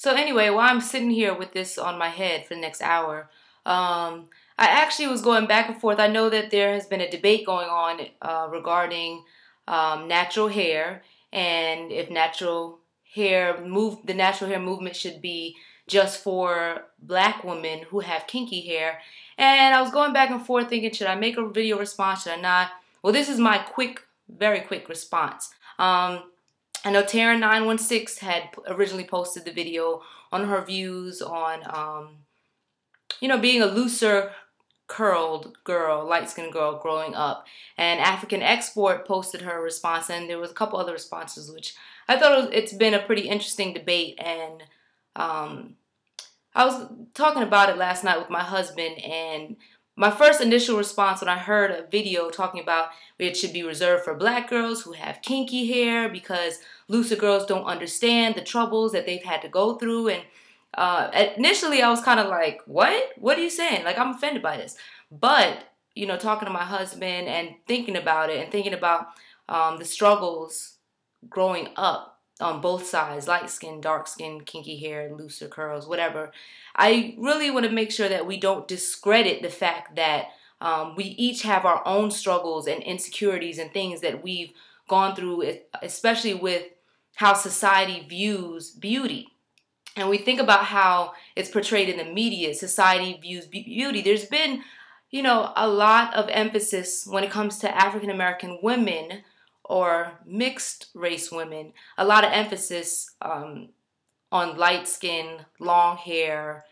So anyway, while I'm sitting here with this on my head for the next hour, I actually was going back and forth. I know that there has been a debate going on regarding natural hair, and if the natural hair movement should be just for black women who have kinky hair. And I was going back and forth thinking, should I make a video response? Should I not? Well, this is my quick, very quick response. I know Taren916 had originally posted the video on her views on, being a looser curled girl, light-skinned girl growing up. And AfricanExport posted her response, and there was a couple other responses, which I thought it's been a pretty interesting debate. And I was talking about it last night with my husband, and my first initial response when I heard a video talking about it should be reserved for black girls who have kinky hair because looser girls don't understand the troubles that they've had to go through. And initially I was kind of like, what? What are you saying? Like, I'm offended by this. But, talking to my husband and thinking about it and thinking about the struggles growing up on both sides, light skin, dark skin, kinky hair, looser curls, whatever. I really want to make sure that we don't discredit the fact that we each have our own struggles and insecurities and things that we've gone through, especially with how society views beauty. And we think about how it's portrayed in the media. Society views beauty. There's been, a lot of emphasis when it comes to African American women or mixed race women, a lot of emphasis on light skin, long hair,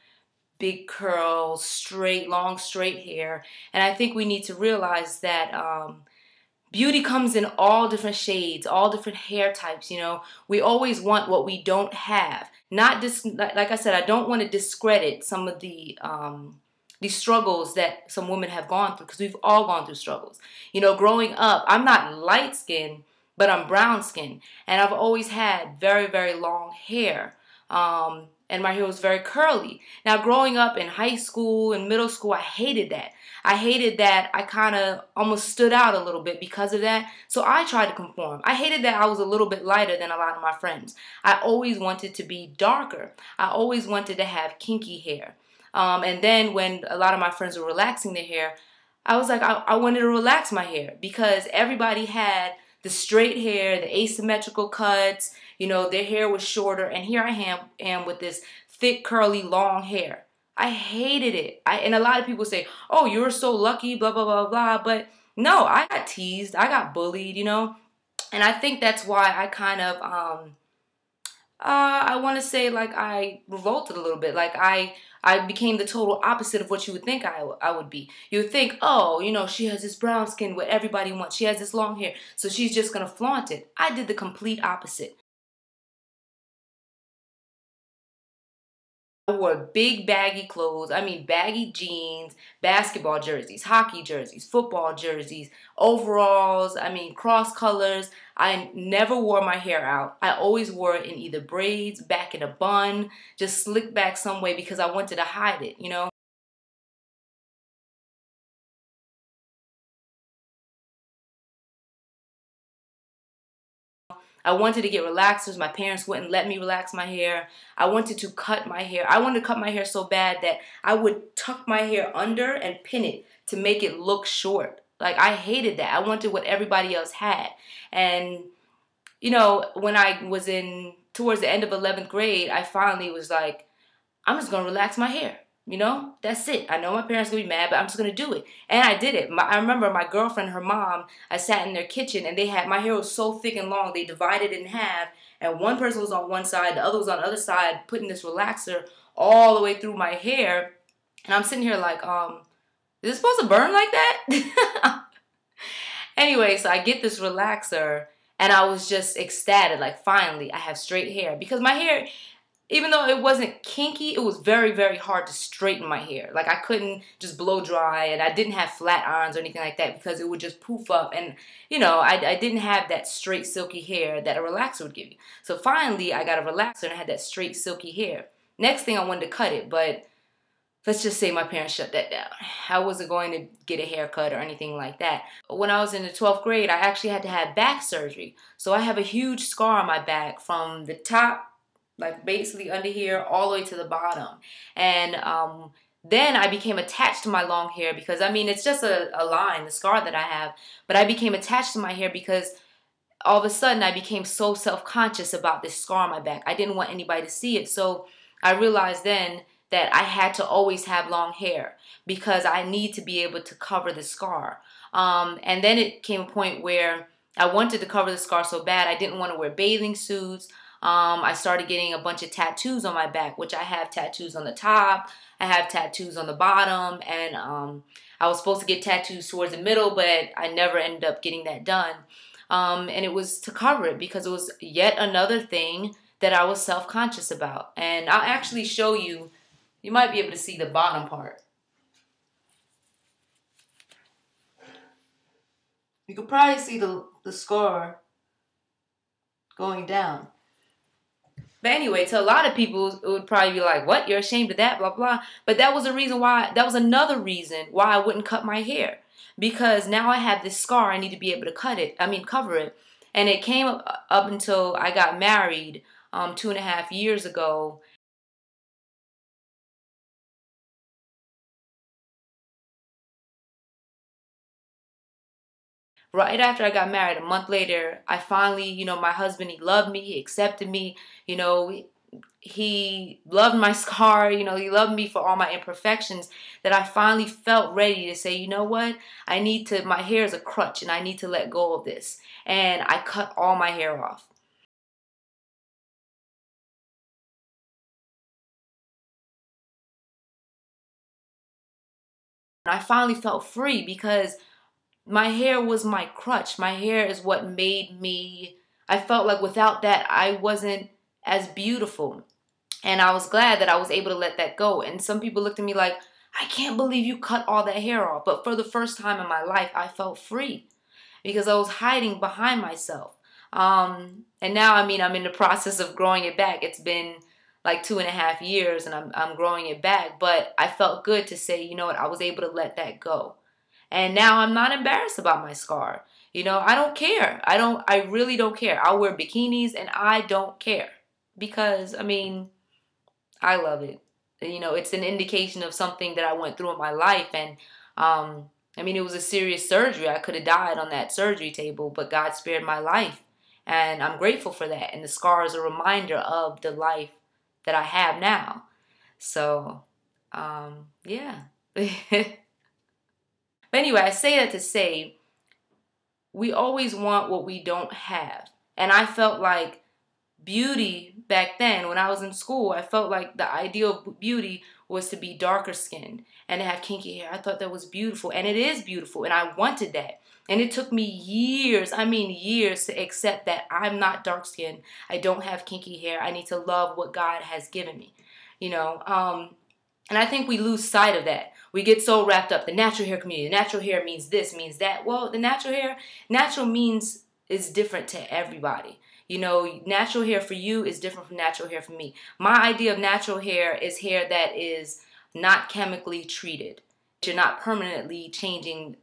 big curls, long straight hair. And I think we need to realize that beauty comes in all different shades, all different hair types. We always want what we don't have. Not just, like I said, I don't want to discredit some of the struggles that some women have gone through, because we've all gone through struggles. Growing up, I'm not light skinned, but I'm brown skinned, and I've always had very, very long hair. And my hair was very curly. Now, growing up in high school and middle school, I hated that. I kind of almost stood out a little bit because of that. So I tried to conform. I hated that I was a little bit lighter than a lot of my friends. I always wanted to be darker. I always wanted to have kinky hair. And then when a lot of my friends were relaxing their hair, I was like, I wanted to relax my hair because everybody had the straight hair, the asymmetrical cuts, their hair was shorter. And here I am with this thick, curly, long hair. I hated it. And a lot of people say, oh, you're so lucky, blah, blah, blah, blah. But no, I got teased. I got bullied, And I think that's why I kind of, I want to say like I revolted a little bit. Like I became the total opposite of what you would think I would be. You would think, oh, she has this brown skin, what everybody wants. She has this long hair, so she's just going to flaunt it. I did the complete opposite. I wore big baggy clothes. I mean baggy jeans, basketball jerseys, hockey jerseys, football jerseys, overalls, cross colors. I never wore my hair out. I always wore it in either braids, back in a bun, just slicked back some way because I wanted to hide it, I wanted to get relaxers. My parents wouldn't let me relax my hair. I wanted to cut my hair. I wanted to cut my hair so bad that I would tuck my hair under and pin it to make it look short. Like, I hated that. I wanted what everybody else had. And, when I was towards the end of 11th grade, I finally was like, I'm just going to relax my hair. That's it. I know my parents are going to be mad, but I'm just going to do it. And I did it. I remember my girlfriend, her mom, I sat in their kitchen and my hair was so thick and long, they divided it in half. And one person was on one side, the other was on the other side, putting this relaxer all the way through my hair. And I'm sitting here like, is it supposed to burn like that? Anyway, so I get this relaxer and I was just ecstatic. Like, finally, I have straight hair. Because my hair, even though it wasn't kinky, it was very, very hard to straighten my hair. Like, I couldn't just blow dry, and I didn't have flat irons or anything like that because it would just poof up. And, I didn't have that straight, silky hair that a relaxer would give you. So finally, I got a relaxer and I had that straight, silky hair. Next thing, I wanted to cut it, but let's just say my parents shut that down. I wasn't going to get a haircut or anything like that. When I was in the 12th grade, I actually had to have back surgery. So I have a huge scar on my back from the top like basically under here all the way to the bottom. And then I became attached to my long hair because, I mean, it's just a line, the scar that I have. But I became attached to my hair because all of a sudden I became so self-conscious about this scar on my back. I didn't want anybody to see it. So I realized then that I had to always have long hair because I need to be able to cover the scar. And then it came a point where I wanted to cover the scar so bad. I didn't want to wear bathing suits. I started getting a bunch of tattoos on my back, which I have tattoos on the top. I have tattoos on the bottom. And I was supposed to get tattoos towards the middle, but I never ended up getting that done. And it was to cover it because it was yet another thing that I was self-conscious about. And I'll actually show you. You might be able to see the bottom part. You could probably see the scar going down. But anyway, to a lot of people, it would probably be like, what? You're ashamed of that, blah, blah. But that was a reason why, that was another reason why I wouldn't cut my hair. Because now I have this scar, I need to be able to cover it. And it came up until I got married 2.5 years ago. Right after I got married, a month later, I finally, my husband, he loved me, he accepted me, he loved my scar, he loved me for all my imperfections, that I finally felt ready to say, you know what, my hair is a crutch and I need to let go of this. And I cut all my hair off. And I finally felt free because my hair was my crutch. My hair is what made me, I felt like without that, I wasn't as beautiful. And I was glad that I was able to let that go. And some people looked at me like, I can't believe you cut all that hair off. But for the first time in my life, I felt free because I was hiding behind myself. And now, I mean, I'm in the process of growing it back. It's been like 2.5 years and I'm growing it back. But I felt good to say, you know what, I was able to let that go. And now I'm not embarrassed about my scar. I don't care. I really don't care. I'll wear bikinis and I don't care because, I mean, I love it. It's an indication of something that I went through in my life. And, I mean, it was a serious surgery. I could have died on that surgery table, but God spared my life. And I'm grateful for that. And the scar is a reminder of the life that I have now. So, yeah. But anyway, I say that to say we always want what we don't have. And I felt like beauty back then when I was in school, I felt like the ideal of beauty was to be darker skinned and to have kinky hair. I thought that was beautiful, and it is beautiful, and I wanted that. And it took me years, I mean years, to accept that I'm not dark skinned. I don't have kinky hair. I need to love what God has given me, and I think we lose sight of that. We get so wrapped up. The natural hair community, natural hair means this, means that. Well, the natural means is different to everybody. Natural hair for you is different from natural hair for me. My idea of natural hair is hair that is not chemically treated. You're not permanently changing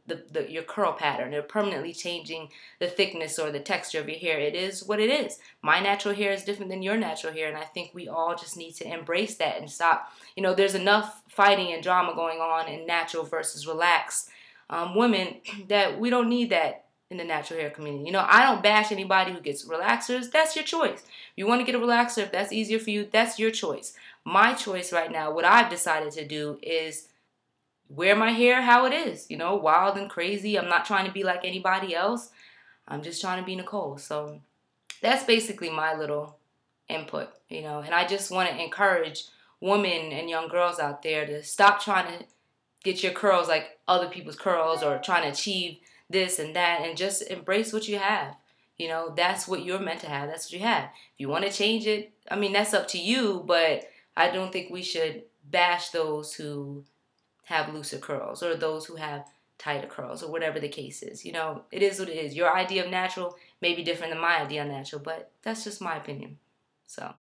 your curl pattern. You're permanently changing the thickness or the texture of your hair. It is what it is. My natural hair is different than your natural hair, and I think we all just need to embrace that and stop. There's enough fighting and drama going on in natural versus relaxed women that we don't need that in the natural hair community. I don't bash anybody who gets relaxers. That's your choice. If you want to get a relaxer, if that's easier for you, that's your choice. My choice right now, what I've decided to do is wear my hair how it is, wild and crazy. I'm not trying to be like anybody else. I'm just trying to be Nicole. So that's basically my little input, and I just want to encourage women and young girls out there to stop trying to get your curls like other people's curls or trying to achieve this and that, and just embrace what you have. That's what you're meant to have. That's what you have. If you want to change it, I mean, that's up to you, but I don't think we should bash those who have looser curls or those who have tighter curls or whatever the case is. It is what it is. Your idea of natural may be different than my idea of natural, but that's just my opinion. So